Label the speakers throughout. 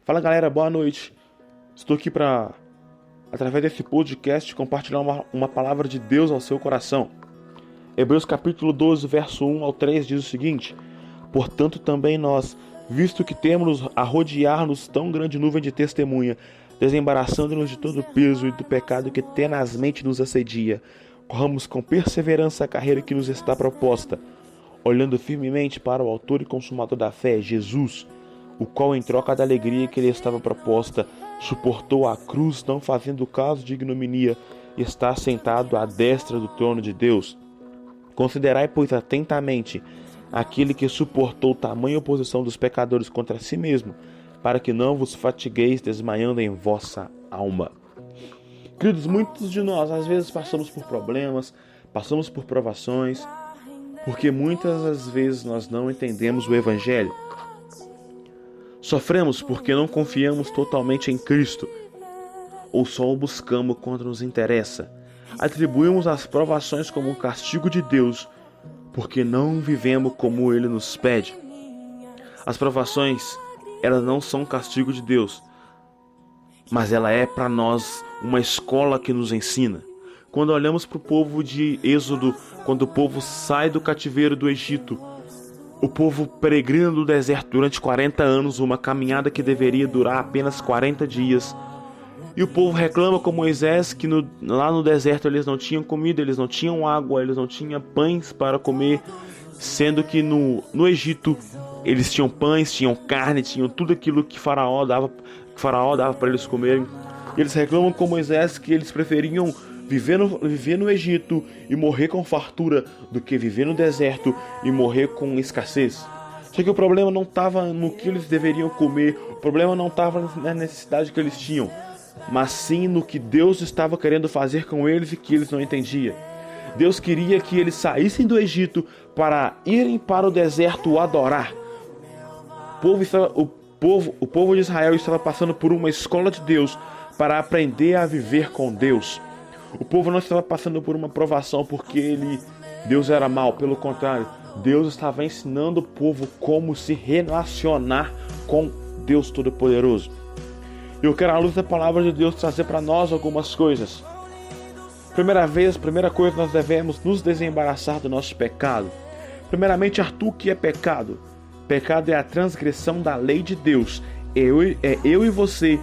Speaker 1: Fala galera, boa noite. Estou aqui para, através desse podcast, compartilhar uma palavra de Deus ao seu coração. Hebreus capítulo 12, verso 1 ao 3 diz o seguinte: Portanto também nós, visto que temos a rodear-nos tão grande nuvem de testemunha, desembaraçando-nos de todo o peso e do pecado que tenazmente nos assedia, corramos com perseverança a carreira que nos está proposta, olhando firmemente para o autor e consumador da fé, Jesus, o qual, em troca da alegria que lhe estava proposta, suportou a cruz, não fazendo caso de ignominia, e está sentado à destra do trono de Deus. Considerai, pois, atentamente aquele que suportou tamanha oposição dos pecadores contra si mesmo, para que não vos fatigueis desmaiando em vossa alma. Queridos, muitos de nós às vezes passamos por problemas, passamos por provações, porque muitas das vezes nós não entendemos o Evangelho. Sofremos porque não confiamos totalmente em Cristo, ou só o buscamos quando nos interessa. Atribuímos as provações como um castigo de Deus, porque não vivemos como Ele nos pede. As provações, elas não são castigo de Deus, mas ela é para nós uma escola que nos ensina. Quando olhamos para o povo de Êxodo, quando o povo sai do cativeiro do Egito, o povo peregrina no deserto durante 40 anos, uma caminhada que deveria durar apenas 40 dias. E o povo reclama com Moisés que lá no deserto eles não tinham comida, eles não tinham água, eles não tinham pães para comer, sendo que no Egito eles tinham pães, tinham carne, tinham tudo aquilo que Faraó dava para eles comerem. E eles reclamam com Moisés que eles preferiam viver no Egito e morrer com fartura do que viver no deserto e morrer com escassez. Só que o problema não estava no que eles deveriam comer, o problema não estava na necessidade que eles tinham, mas sim no que Deus estava querendo fazer com eles e que eles não entendiam. Deus queria que eles saíssem do Egito para irem para o deserto adorar. O povo de Israel estava passando por uma escola de Deus para aprender a viver com Deus. O povo não estava passando por uma provação porque Deus era mau, pelo contrário, Deus estava ensinando o povo como se relacionar com Deus Todo-Poderoso. Eu quero, à luz da palavra de Deus, trazer para nós algumas coisas. Primeira coisa, nós devemos nos desembaraçar do nosso pecado. Primeiramente, Arthur, o que é pecado? Pecado é a transgressão da lei de Deus. É eu e você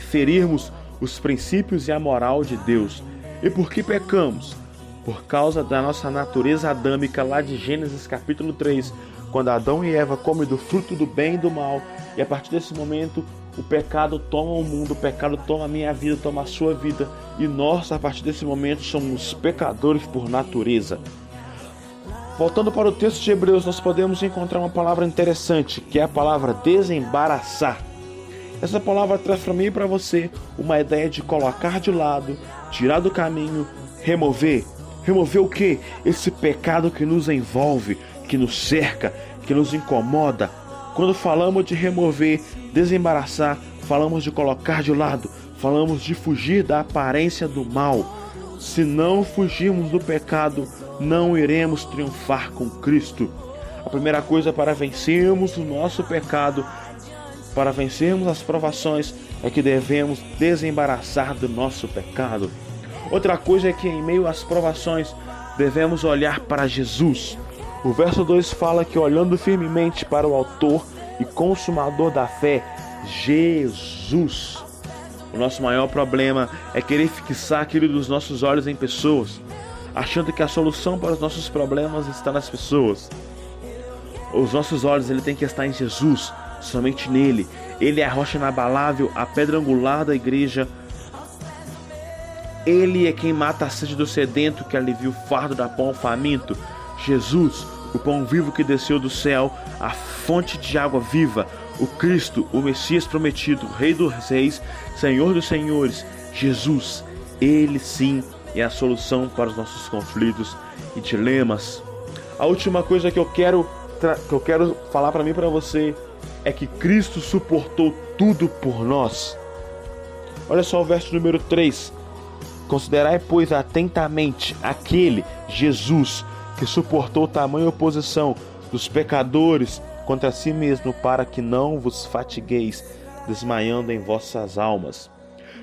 Speaker 1: ferirmos os princípios e a moral de Deus. E por que pecamos? Por causa da nossa natureza adâmica lá de Gênesis capítulo 3, quando Adão e Eva comem do fruto do bem e do mal, e a partir desse momento o pecado toma o mundo, o pecado toma a minha vida, toma a sua vida, e nós, a partir desse momento, somos pecadores por natureza. Voltando para o texto de Hebreus, nós podemos encontrar uma palavra interessante, que é a palavra desembaraçar. Essa palavra traz para mim e para você uma ideia de colocar de lado, tirar do caminho, remover. Remover o quê? Esse pecado que nos envolve, que nos cerca, que nos incomoda. Quando falamos de remover, desembaraçar, falamos de colocar de lado, falamos de fugir da aparência do mal. Se não fugirmos do pecado, não iremos triunfar com Cristo. A primeira coisa para vencermos o nosso pecado, para vencermos as provações, é que devemos desembaraçar do nosso pecado. Outra coisa é que em meio às provações devemos olhar para Jesus. O verso 2 fala que olhando firmemente para o autor e consumador da fé, Jesus. O nosso maior problema é querer fixar aquilo dos nossos olhos em pessoas, achando que a solução para os nossos problemas está nas pessoas. Os nossos olhos têm que estar em Jesus, somente nele. Ele é a rocha inabalável, a pedra angular da igreja. Ele é quem mata a sede do sedento, que alivia o fardo da pão faminto. Jesus, o pão vivo que desceu do céu, a fonte de água viva. O Cristo, o Messias prometido, Rei dos Reis, Senhor dos Senhores. Jesus, ele sim é a solução para os nossos conflitos e dilemas. A última coisa que eu quero falar para mim e para você é que Cristo suportou tudo por nós. Olha só o verso número 3. Considerai, pois, atentamente aquele, Jesus, que suportou tamanha oposição dos pecadores contra si mesmo, para que não vos fatigueis desmaiando em vossas almas.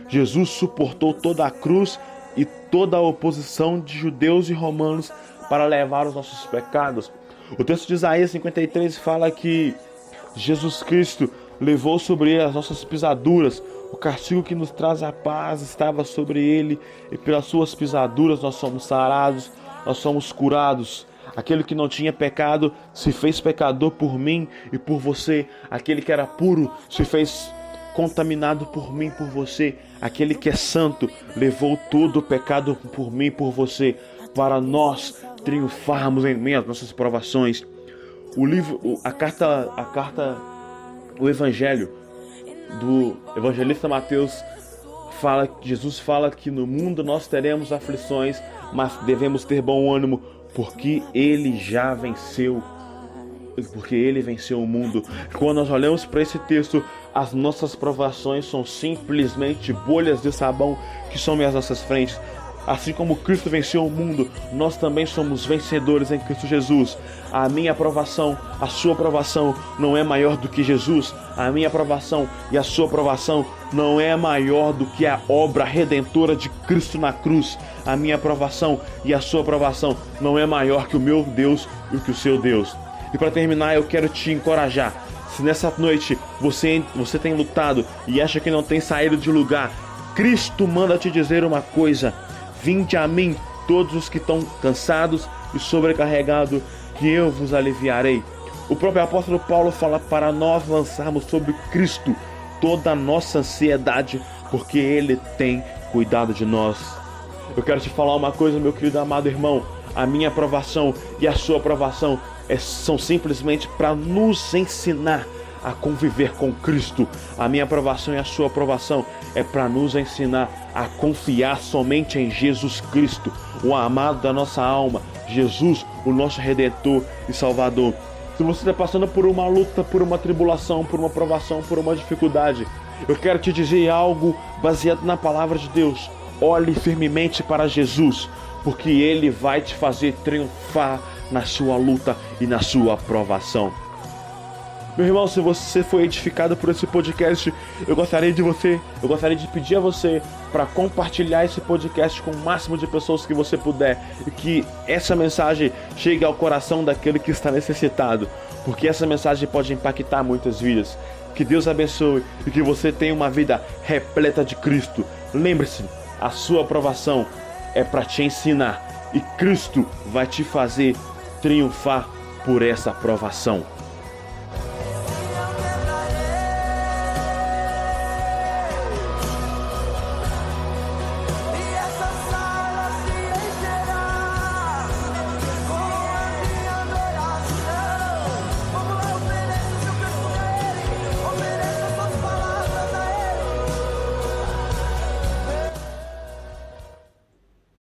Speaker 1: Jesus suportou toda a cruz e toda a oposição de judeus e romanos para levar os nossos pecados. O texto de Isaías 53 fala que Jesus Cristo levou sobre ele as nossas pisaduras. O castigo que nos traz a paz estava sobre ele, e pelas suas pisaduras nós somos sarados, nós somos curados. Aquele que não tinha pecado se fez pecador por mim e por você. Aquele que era puro se fez contaminado por mim e por você. Aquele que é santo levou todo o pecado por mim e por você, para nós triunfarmos em meio às nossas provações. O Evangelho do evangelista Mateus Jesus fala que no mundo nós teremos aflições, mas devemos ter bom ânimo, porque ele já venceu, porque ele venceu o mundo. Quando nós olhamos para esse texto, as nossas provações são simplesmente bolhas de sabão que somem as nossas frentes. Assim como Cristo venceu o mundo, nós também somos vencedores em Cristo Jesus. A minha aprovação, a sua aprovação não é maior do que Jesus. A minha aprovação e a sua aprovação não é maior do que a obra redentora de Cristo na cruz. A minha aprovação e a sua aprovação não é maior que o meu Deus e que o seu Deus. E para terminar, eu quero te encorajar. Se nessa noite você tem lutado e acha que não tem saído de lugar, Cristo manda te dizer uma coisa: vinde a mim, todos os que estão cansados e sobrecarregados, que eu vos aliviarei. O próprio apóstolo Paulo fala para nós lançarmos sobre Cristo toda a nossa ansiedade, porque Ele tem cuidado de nós. Eu quero te falar uma coisa, meu querido amado irmão: a minha aprovação e a sua aprovação são simplesmente para nos ensinar a conviver com Cristo. A minha aprovação e a sua aprovação é para nos ensinar a confiar somente em Jesus Cristo, o amado da nossa alma, Jesus, o nosso Redentor e Salvador. Se você está passando por uma luta, por uma tribulação, por uma provação, por uma dificuldade, eu quero te dizer algo baseado na palavra de Deus. Olhe firmemente para Jesus, porque Ele vai te fazer triunfar na sua luta e na sua provação. Meu irmão, se você foi edificado por esse podcast, eu gostaria de pedir a você para compartilhar esse podcast com o máximo de pessoas que você puder, e que essa mensagem chegue ao coração daquele que está necessitado, porque essa mensagem pode impactar muitas vidas. Que Deus abençoe e que você tenha uma vida repleta de Cristo. Lembre-se, a sua aprovação é para te ensinar, e Cristo vai te fazer triunfar por essa aprovação.